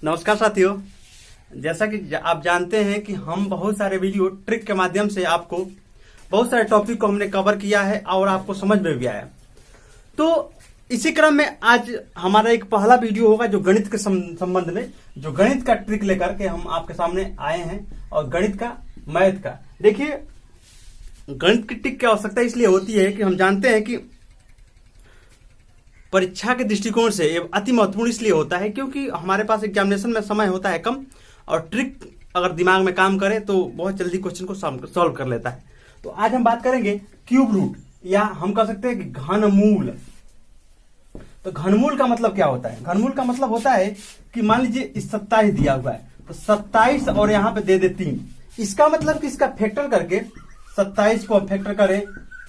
नमस्कार साथियों, जैसा कि आप जानते हैं कि हम बहुत सारे वीडियो ट्रिक के माध्यम से आपको बहुत सारे टॉपिक को हमने कवर किया है और आपको समझ में भी आया। तो इसी क्रम में आज हमारा एक पहला वीडियो होगा जो गणित के संबंध में, जो गणित का ट्रिक लेकर के हम आपके सामने आए हैं और गणित का मैथ का। देखिए, गणित की ट्रिक की आवश्यकता इसलिए होती है कि हम जानते हैं कि परीक्षा के दृष्टिकोण से ये अति महत्वपूर्ण इसलिए होता है क्योंकि हमारे पास एग्जामिनेशन में समय होता है कम और ट्रिक अगर दिमाग में काम करे तो बहुत जल्दी क्वेश्चन को सॉल्व कर लेता है। तो आज हम बात करेंगे क्यूब रूट, या हम कह सकते हैं कि घनमूल। तो घनमूल का मतलब क्या होता है? घनमूल का मतलब होता है कि मान लीजिए 27 दिया हुआ है तो 27 और यहां पे दे 3। इसका मतलब कि इसका फैक्टर करके 27 को फैक्टर करें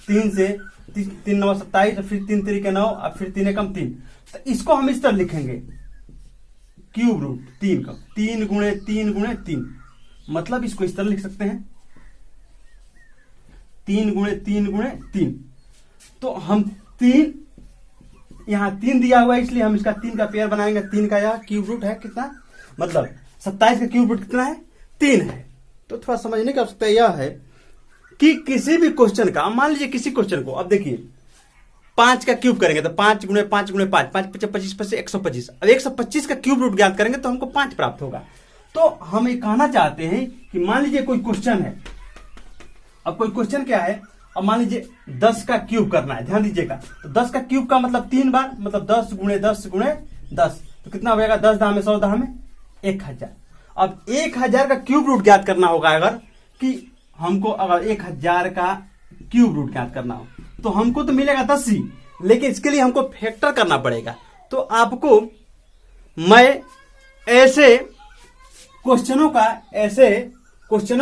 3 से, 3 9 27 और फिर 3 3 के 9 और फिर 3 एकम 3। तो इसको हम इस तरह लिखेंगे क्यूब रूट 3 का 3 गुणे 3 गुणे 3। मतलब इसको इस तरह लिख सकते हैं 3 गुणे 3 गुणे 3। तो हम 3, यहां 3 दिया हुआ है इसलिए हम इसका 3 का पेयर बनाएंगे। 3 का यह क्यूब रूट है कितना, मतलब 27 का क्यूब रूट कितना है? 3 है। तो थोड़ा समझने की आवश्यकता यह है कि किसी भी क्वेश्चन का, मान लीजिए किसी क्वेश्चन को, अब देखिए 5 का क्यूब करेंगे तो 5 गुणे 5 गुणे 5, 5 5 25 25 125। अब 125 का क्यूब रूट ज्ञात करेंगे तो हमको 5 प्राप्त होगा। तो हम ये कहना चाहते हैं कि मान लीजिए कोई क्वेश्चन है। अब कोई क्वेश्चन क्या है? अब मान लीजिए 10 का क्यूब करना है, ध्यान दीजिएगा। तो 10 का क्यूब का मतलब 3 बार, मतलब 10 गुणे 10 गुणे 10। तो कितना हो जाएगा? 10 दाम में 100 दाम में 1000। अब 1000 का क्यूब रूट ज्ञात करना होगा। अगर कि हमको अगर 1000 का क्यूब रूट ज्ञात करना हो तो हमको तो मिलेगा 10 ही, लेकिन इसके लिए हमको फैक्टर करना पड़ेगा। तो आपको मैं ऐसे क्वेश्चनों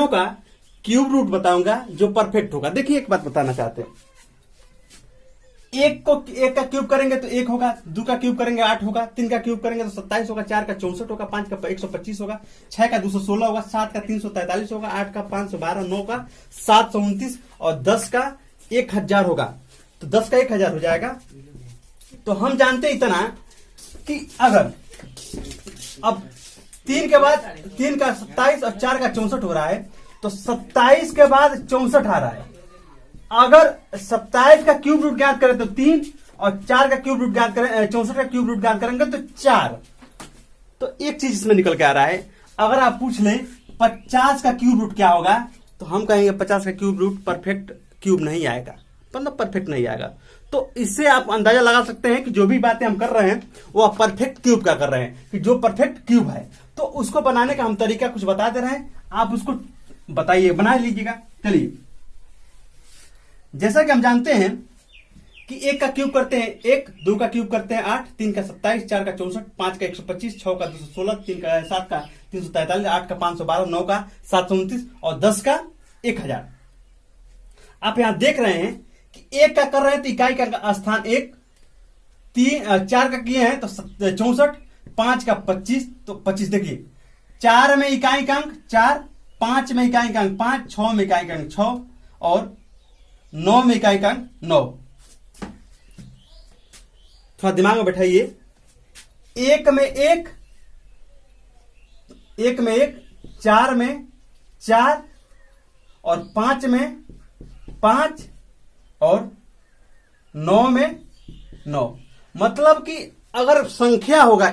का क्यूब रूट बताऊंगा जो परफेक्ट होगा। देखिए, एक बात बताना चाहते हैं, 1 का क्यूब करेंगे तो 1 होगा, 2 का क्यूब करेंगे 8 होगा, 3 का क्यूब करेंगे तो 27 होगा, 4 का 64 होगा, 5 का 125 होगा, 6 का 216 होगा, 7 का 343 होगा, 8 का 512, 9 का 729 और 10 का 1000 होगा। तो 10 का 1000 हो जाएगा। तो हम जानते इतना कि अगर अब 3 के बाद 3 का 27 और 4 का 64 हो रहा है तो 27 के बाद 64 आ रहा है। अगर 27 का क्यूब रूट ज्ञात करें तो 3 और 4 का क्यूब रूट ज्ञात करें, 64 का क्यूब रूट ज्ञात करेंगे तो 4। तो एक चीज इसमें निकल के आ रहा है, अगर आप पूछ लें 50 का क्यूब रूट क्या होगा तो हम कहेंगे 50 का क्यूब रूट परफेक्ट क्यूब नहीं आएगा, मतलब परफेक्ट नहीं आएगा। तो इससे आप अंदाजा लगा सकते हैं कि जो भी बातें हम कर रहे हैं वो आप परफेक्ट क्यूब का कर रहे हैं, कि जो परफेक्ट क्यूब है तो उसको बनाने का हम तरीका कुछ बता दे रहे हैं, आप उसको बताइए, बना लीजिएगा। चलिए, जैसा कि हम जानते हैं कि 1 का क्यूब करते हैं 1, 2 का क्यूब करते हैं 8, 3 का 27, 4 का 64, 5 का 125, 6 का 216, 7 का 343, 8 का 512, 9 का 729 और 10 का 1000। आप यहां देख रहे हैं कि 1 का कर रहे हैं तो इकाई का स्थान 1, 4 का किए हैं तो 64, 5 का 25 तो 25। देखिए, 4 में इकाई का अंक 4, 5 में इकाई का अंक 5, 6 में इकाई का अंक 6 और 9 में इकाई का अंक 9। थोड़ा दिमाग में बैठाइए, 1 में 1, 1 में 1, 4 में 4 और 5 में 5 और 9 में 9। मतलब कि अगर संख्या होगा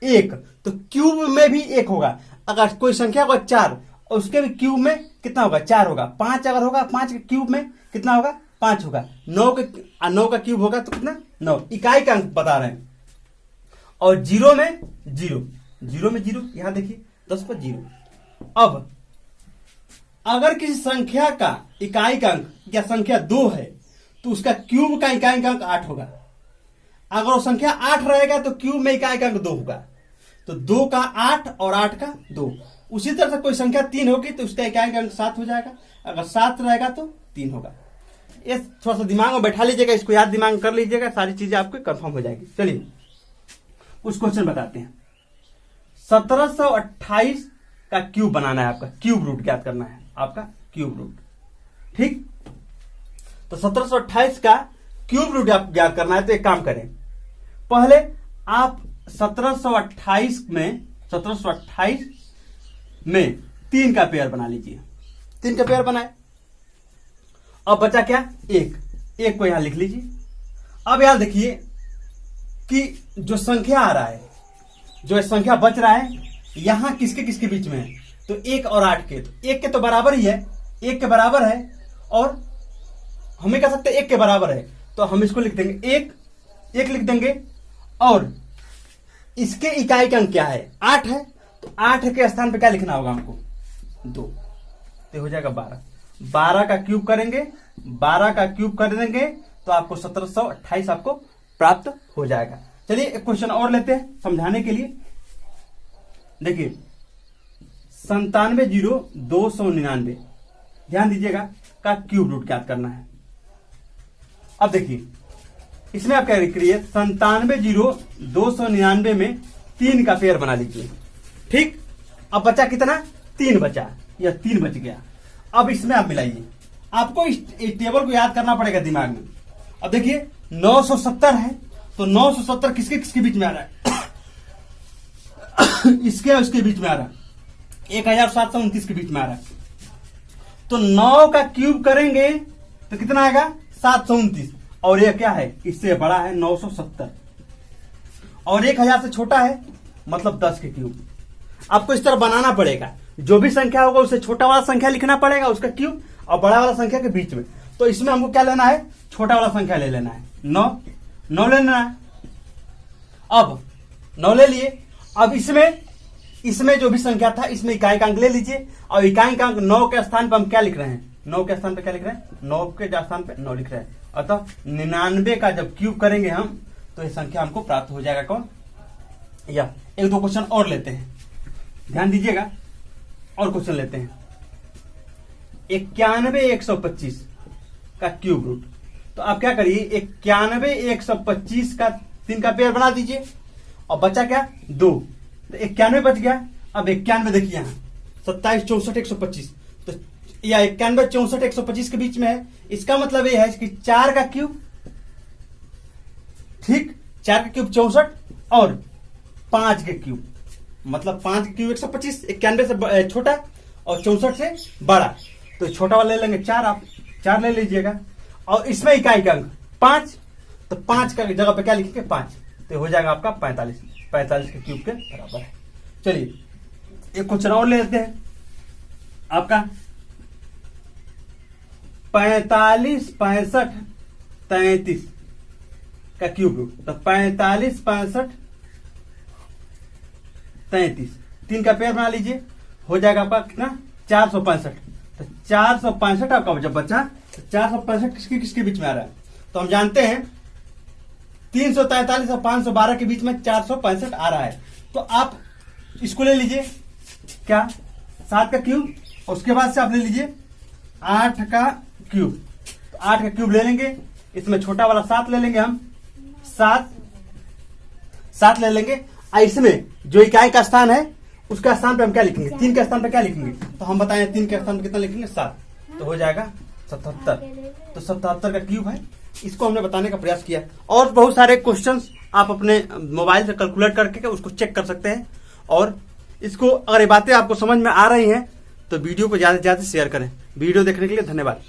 1 तो क्यूब में भी 1 होगा। अगर कोई संख्या होगा 4 और उसके भी क्यूब में कितना होगा? 4 होगा। 5 अगर होगा, 5 के क्यूब में कितना होगा? 5 होगा। 9 का क्यूब होगा तो कितना? 9। इकाई का अंक बता रहे हैं। और 0 में 0, 0 में 0, यहां देखिए 10 पर 0। अब अगर किसी संख्या का इकाई का अंक या संख्या 2 है तो उसका क्यूब का इकाई का अंक 8 होगा। अगर वो संख्या 8 रहेगा तो क्यूब में इकाई का अंक 2 होगा। तो 2 का 8 और 8 का 2। उसी तरह से कोई संख्या 3 होगी तो उसका इकाई का अंक 7 हो जाएगा। अगर 7 रहेगा तो 3 होगा। ये थोड़ा सा दिमाग में बैठा लीजिएगा, इसको याद दिमाग में कर लीजिएगा, सारी चीजें आपको कंफर्म हो जाएगी। चलिए कुछ क्वेश्चन बताते हैं। 1728 का क्यूब बनाना है, आपका क्यूब रूट ज्ञात करना है, आपका क्यूब रूट। ठीक, तो 1728 का क्यूब रूट आप ज्ञात करना है। तो एक काम करें, पहले आप 1728 में 1728 में 3 का पेयर बना लीजिए। 3 का पेयर बनाए, अब बचा क्या, 1 को यहां लिख लीजिए। अब यहां देखिए कि जो संख्या आ रहा है, जो संख्या बच रहा है, यहां किसके किसके बीच में है, तो 1 और 8 के, तो 1 के तो बराबर ही है, 1 के बराबर है, और हमें कह सकते हैं 1 के बराबर है, तो हम इसको लिख देंगे 1 लिख देंगे। और इसके इकाई का अंक क्या है, 8 है, तो 8 के स्थान पे क्या लिखना होगा हमको, 2, तो हो जाएगा 12 का क्यूब करेंगे, 12 का क्यूब कर देंगे तो आपको 1728 आपको प्राप्त हो जाएगा। चलिए एक क्वेश्चन और लेते हैं समझाने के लिए। देखिए 97,0299 ध्यान दीजिएगा का क्यूब रूट ज्ञात करना है। अब देखिए इसमें आप क्या करिए, 97,0299 में 3 का पेयर बना लीजिए। ठीक, अब बचा कितना, 3 बचा, या 3 बच गया। अब इसमें आप मिलाइए, आपको इस टेबल को याद करना पड़ेगा दिमाग में। अब देखिए 970 है, तो 970 किसके किसके बीच में आ रहा है इसके और इसके बीच में आ रहा है, 1729 के बीच में आ रहा है। तो 9 का क्यूब करेंगे तो कितना आएगा, 729, और ये क्या है, इससे बड़ा है 970, और 1000 से छोटा है, मतलब 10 के क्यूब। आपको इस तरह बनाना पड़ेगा, जो भी संख्या होगा उसे छोटा वाला संख्या लिखना पड़ेगा उसका क्यूब, और बड़ा वाला संख्या के बीच में। तो इसमें हमको क्या लेना है, छोटा वाला संख्या ले लेना है, 9 ले लेना है। अब 9 ले लिए, अब इसमें जो भी संख्या था इसमें इकाई का अंक ले लीजिए, और इकाई का अंक 9 के स्थान पर हम क्या लिख रहे हैं, 9 के स्थान पे क्या लिख रहे हैं, 9 के स्थान पे 9 लिख रहे हैं। अतः 99 का जब क्यूब करेंगे हम तो ये संख्या हमको प्राप्त हो जाएगा। कौन, या एक दो क्वेश्चन और लेते हैं, ध्यान दीजिएगा, और क्वेश्चन लेते हैं। 91,125 का क्यूब रूट, तो आप क्या करिए, 91,125 का 3 का पेयर बना दीजिए, और बचा क्या, 2, तो 91 बच गया। अब 91 देखिए यहां 27, 64, 125, तो या 91, 64, 125 के बीच में है। इसका मतलब यह है कि 4 का क्यूब, ठीक, 4 का क्यूब 64, और 5 के क्यूब, मतलब 5 के क्यूब 125, 91 से छोटा और 64 से बड़ा, तो छोटा वाला ले लेंगे 4, आप 4 ले लीजिएगा। और इसमें इकाई का अंक 5, तो 5 का जगह पे क्या लिखेंगे, 5, तो हो जाएगा आपका 45 के क्यूब के बराबर है। चलिए एक क्वेश्चन और ले लेते हैं, आपका 45, 65, 33 का क्यूब रूट, तो 45, 65, 33 3 का पेयर बना लीजिए, हो जाएगा आपका कितना, 465। तो 465 आपका जब बचा, तो 465 किसके किसके बीच में आ रहा है, तो हम जानते हैं 343 और 512 के बीच में 465 आ रहा है। तो आप इसको ले लीजिए क्या, 7 का क्यूब, और उसके बाद से आप ले लीजिए 8 का क्यूब, तो 8 का क्यूब ले लेंगे, इसमें छोटा वाला 7 ले लेंगे हम, 7 ले लेंगे। इसमें जो इकाई का स्थान है उसका स्थान पे हम क्या लिखेंगे, 3 के स्थान पे क्या लिखेंगे, तो हम बताएं 3 के स्थान पे कितना लिखेंगे, 7, तो हो जाएगा 77। तो 77 का क्यूब है, इसको हमने बताने का प्रयास किया। और बहुत सारे क्वेश्चंस आप अपने मोबाइल से कैलकुलेट करके उसको चेक कर सकते हैं। और इसको अगर ये बातें आपको समझ में आ रही हैं तो वीडियो को ज्यादा से ज्यादा शेयर करें। वीडियो देखने के लिए धन्यवाद।